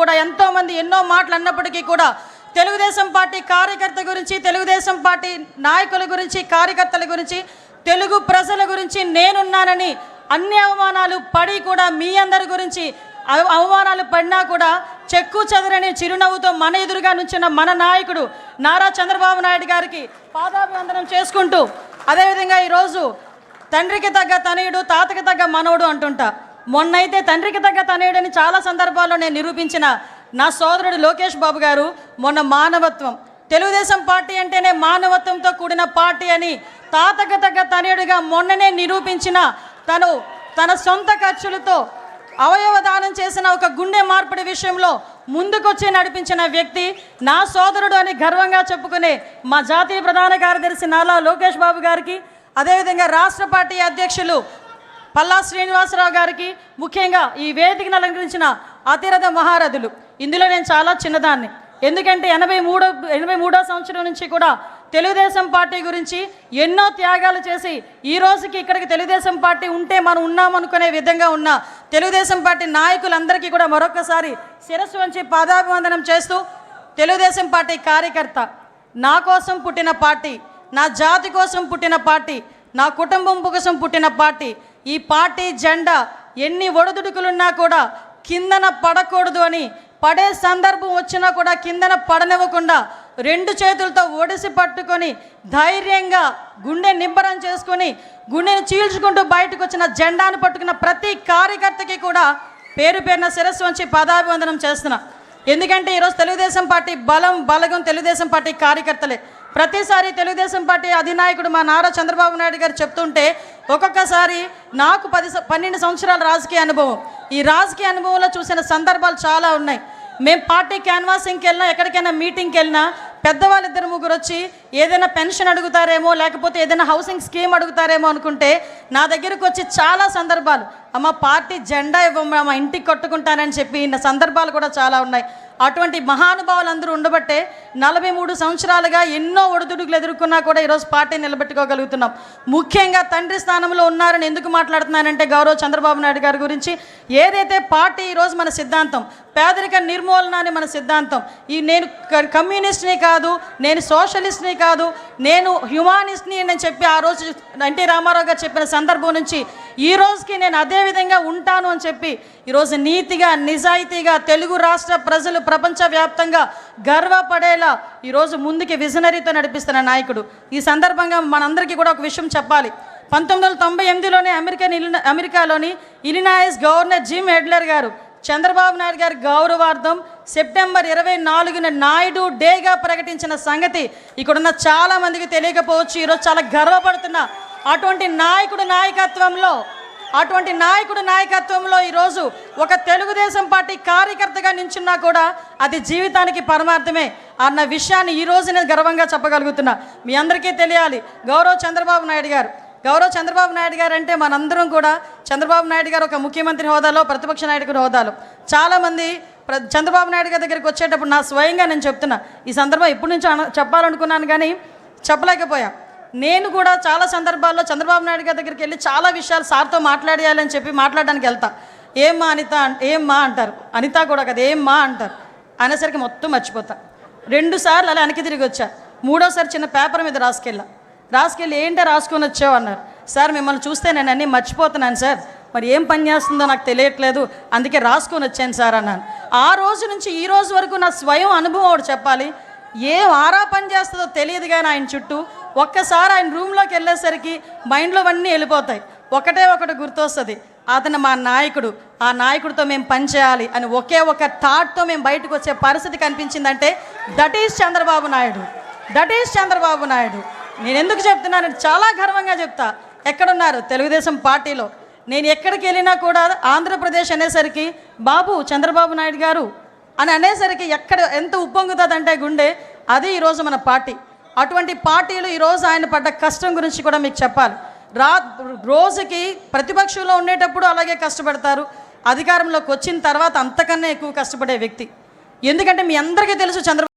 కూడా ఎంతోమంది ఎన్నో మాటలు అన్నప్పటికీ కూడా తెలుగుదేశం పార్టీ కార్యకర్త గురించి, తెలుగుదేశం పార్టీ నాయకుల గురించి, కార్యకర్తల గురించి, తెలుగు ప్రజల గురించి నేనున్నానని అన్ని అవమానాలు పడి కూడా మీ అందరి గురించి అవమానాలు పడినా కూడా చెక్కు చెదరని చిరునవ్వుతో మన ఎదురుగా నుంచిన మన నాయకుడు నారా చంద్రబాబు నాయుడు గారికి పాదాభివందనం చేసుకుంటూ, అదేవిధంగా ఈరోజు తండ్రికి తగ్గ తనయుడు, తాతకి తగ్గ మనవడు అంటుంటా. మొన్నైతే తండ్రికి తగ్గ తనయుడని చాలా సందర్భాల్లో నేను నిరూపించిన నా సోదరుడు లోకేష్ బాబు గారు మొన్న మానవత్వం, తెలుగుదేశం పార్టీ అంటేనే మానవత్వంతో కూడిన పార్టీ అని తాతకి తగ్గ తనయుడిగా మొన్ననే నిరూపించిన తను తన సొంత ఖర్చులతో అవయవ దానం చేసిన ఒక గుండె మార్పిడి విషయంలో ముందుకొచ్చి నడిపించిన వ్యక్తి నా సోదరుడు అని గర్వంగా చెప్పుకునే మా జాతీయ ప్రధాన కార్యదర్శి నారా లోకేష్ బాబు గారికి, అదేవిధంగా రాష్ట్ర పార్టీ అధ్యక్షులు పల్లా శ్రీనివాసరావు గారికి, ముఖ్యంగా ఈ వేదికను అలంకరించిన అతిరథ మహారథులు. ఇందులో నేను చాలా చిన్నదాన్ని, ఎందుకంటే 83వ సంవత్సరం నుంచి కూడా తెలుగుదేశం పార్టీ గురించి ఎన్నో త్యాగాలు చేసి ఈ రోజుకి ఇక్కడికి తెలుగుదేశం పార్టీ ఉంటే మనం ఉన్నామనుకునే విధంగా ఉన్న తెలుగుదేశం పార్టీ నాయకులందరికీ కూడా మరొకసారి శిరస్సు వంచి పాదాభివందనం చేస్తూ, తెలుగుదేశం పార్టీ కార్యకర్త, నా కోసం పుట్టిన పార్టీ, నా జాతి కోసం పుట్టిన పార్టీ, నా కుటుంబం కోసం పుట్టిన పార్టీ, ఈ పార్టీ జెండా ఎన్ని ఒడిదుడుకులున్నా కూడా కిందన పడకూడదు అని, పడే సందర్భం వచ్చినా కూడా కిందన పడనివ్వకుండా 2 చేతులతో ఒడిసి పట్టుకొని ధైర్యంగా గుండె నిబ్బరం చేసుకొని గుండెని చీల్చుకుంటూ బయటకు వచ్చిన జెండాను పట్టుకున్న ప్రతి కార్యకర్తకి కూడా పేరు పేరున శిరస్సు వంచి పాదాభివందనం చేస్తున్నా. ఎందుకంటే ఈరోజు తెలుగుదేశం పార్టీ బలగం తెలుగుదేశం పార్టీ కార్యకర్తలే. ప్రతిసారి తెలుగుదేశం పార్టీ అధినాయకుడు మా నారా చంద్రబాబు నాయుడు గారు చెప్తుంటే ఒక్కొక్కసారి నాకు 12 సంవత్సరాల రాజకీయ అనుభవం, ఈ రాజకీయ అనుభవంలో చూసిన సందర్భాలు చాలా ఉన్నాయి. మేము పార్టీ క్యాన్వాసింగ్కి వెళ్ళినా, ఎక్కడికైనా మీటింగ్కి వెళ్ళినా పెద్దవాళ్ళు 2-3 వచ్చి ఏదైనా పెన్షన్ అడుగుతారేమో, లేకపోతే ఏదైనా హౌసింగ్ స్కీమ్ అడుగుతారేమో అనుకుంటే నా దగ్గరకు వచ్చి చాలా సందర్భాలు, అమ్మ పార్టీ జెండా ఇవ్వమ్మా, మా ఇంటికి కట్టుకుంటానని చెప్పి ఇన్న సందర్భాలు కూడా చాలా ఉన్నాయి. అటువంటి మహానుభావులు అందరూ ఉండబట్టే 43 సంవత్సరాలుగా ఎన్నో ఒడిదుడుకులు ఎదుర్కొన్నా కూడా ఈరోజు పార్టీ నిలబెట్టుకోగలుగుతున్నాం. ముఖ్యంగా తండ్రి స్థానంలో ఉన్నారని ఎందుకు మాట్లాడుతున్నానంటే గౌరవ చంద్రబాబు నాయుడు గారి గురించి, ఏదైతే పార్టీ ఈరోజు మన సిద్ధాంతం పేదరిక నిర్మూలన అని మన సిద్ధాంతం, నేను కమ్యూనిస్ట్ని కాదు, నేను సోషలిస్ట్ని కాదు, నేను హ్యుమానిస్ట్ని అని చెప్పి ఆ రోజు ఎన్టీ రామారావు గారు చెప్పిన సందర్భం నుంచి ఈ రోజుకి నేను అదే విధంగా ఉంటాను అని చెప్పి ఈరోజు నీతిగా, నిజాయితీగా తెలుగు రాష్ట్ర ప్రజలు ప్రపంచవ్యాప్తంగా గర్వపడేలా ఈరోజు ముందుకి విజనరీతో నడిపిస్తున్న నాయకుడు. ఈ సందర్భంగా మనందరికీ కూడా ఒక విషయం చెప్పాలి. 1998లోనే అమెరికాలోని ఇలినాయిస్ గవర్నర్ జిమ్ హెడ్లర్ గారు చంద్రబాబు నాయుడు గారి గౌరవార్థం సెప్టెంబర్ 24న నాయుడు డేగా ప్రకటించిన సంగతి ఇక్కడున్న చాలామందికి తెలియకపోవచ్చు. ఈరోజు చాలా గర్వపడుతున్నా. అటువంటి నాయకుడు నాయకత్వంలో ఈరోజు ఒక తెలుగుదేశం పార్టీ కార్యకర్తగా నించున్నా కూడా అది జీవితానికి పరమార్థమే అన్న విషయాన్ని ఈరోజు నేను గర్వంగా చెప్పగలుగుతున్నా. మీ అందరికీ తెలియాలి, గౌరవ చంద్రబాబు నాయుడు గారు అంటే మనందరం కూడా చంద్రబాబు నాయుడు గారు ఒక ముఖ్యమంత్రి హోదాలో, ప్రతిపక్ష నాయకుడి హోదాలో చాలామంది చంద్రబాబు నాయుడు గారి దగ్గరికి వచ్చేటప్పుడు నా స్వయంగా నేను చెప్తున్నా, ఈ సందర్భం ఎప్పటి నుంచో చెప్పాలనుకున్నాను కానీ చెప్పలేకపోయా. నేను కూడా చాలా సందర్భాల్లో చంద్రబాబు నాయుడు గారి దగ్గరికి వెళ్ళి చాలా విషయాలు సార్తో మాట్లాడేయాలని చెప్పి మాట్లాడడానికి వెళ్తా. ఏమ్మా అనిత, ఏమ్మా అంటారు, అనిత కూడా కదా ఏమ్మా అంటారు, అనేసరికి మొత్తం మర్చిపోతా. 2 సార్లు అలా వెనక్కి తిరిగి వచ్చా. 3వసారి చిన్న పేపర్ మీద రాసుకెళ్ళి ఏంటో రాసుకొని వచ్చావు అన్నారు. సార్ మిమ్మల్ని చూస్తే నేను అన్నీ మర్చిపోతున్నాను సార్, మరి ఏం పని చేస్తుందో నాకు తెలియట్లేదు, అందుకే రాసుకొని వచ్చాను సార్ అన్నాను. ఆ రోజు నుంచి ఈ రోజు వరకు నా స్వయం అనుభవం ఒకటి చెప్పాలి. ఏం ఆరా పని చేస్తుందో తెలియదు కానీ ఆయన చుట్టూ ఒక్కసారి ఆయన రూమ్లోకి వెళ్ళేసరికి మైండ్లో అన్నీ వెళ్ళిపోతాయి. ఒకటి గుర్తొస్తుంది, అతను మా నాయకుడు, ఆ నాయకుడితో మేము పనిచేయాలి అని ఒకే ఒక థాట్తో మేము బయటకు వచ్చే పరిస్థితి కనిపించిందంటే దట్ ఈజ్ చంద్రబాబు నాయుడు. నేను ఎందుకు చెప్తున్నాను, చాలా గర్వంగా చెప్తా. ఎక్కడున్నారు తెలుగుదేశం పార్టీలో, నేను ఎక్కడికి వెళ్ళినా కూడా ఆంధ్రప్రదేశ్ అనేసరికి బాబు చంద్రబాబు నాయుడు గారు అని అనేసరికి ఎంత ఉప్పొంగుతుందంటే గుండె, అది ఈరోజు మన పార్టీ. అటువంటి పార్టీలు ఈరోజు ఆయన పడ్డ కష్టం గురించి కూడా మీకు చెప్పాలి. రోజుకి ప్రతిపక్షంలో ఉండేటప్పుడు అలాగే కష్టపడతారు, అధికారంలోకి వచ్చిన తర్వాత అంతకన్నా ఎక్కువ కష్టపడే వ్యక్తి. ఎందుకంటే మీ అందరికీ తెలుసు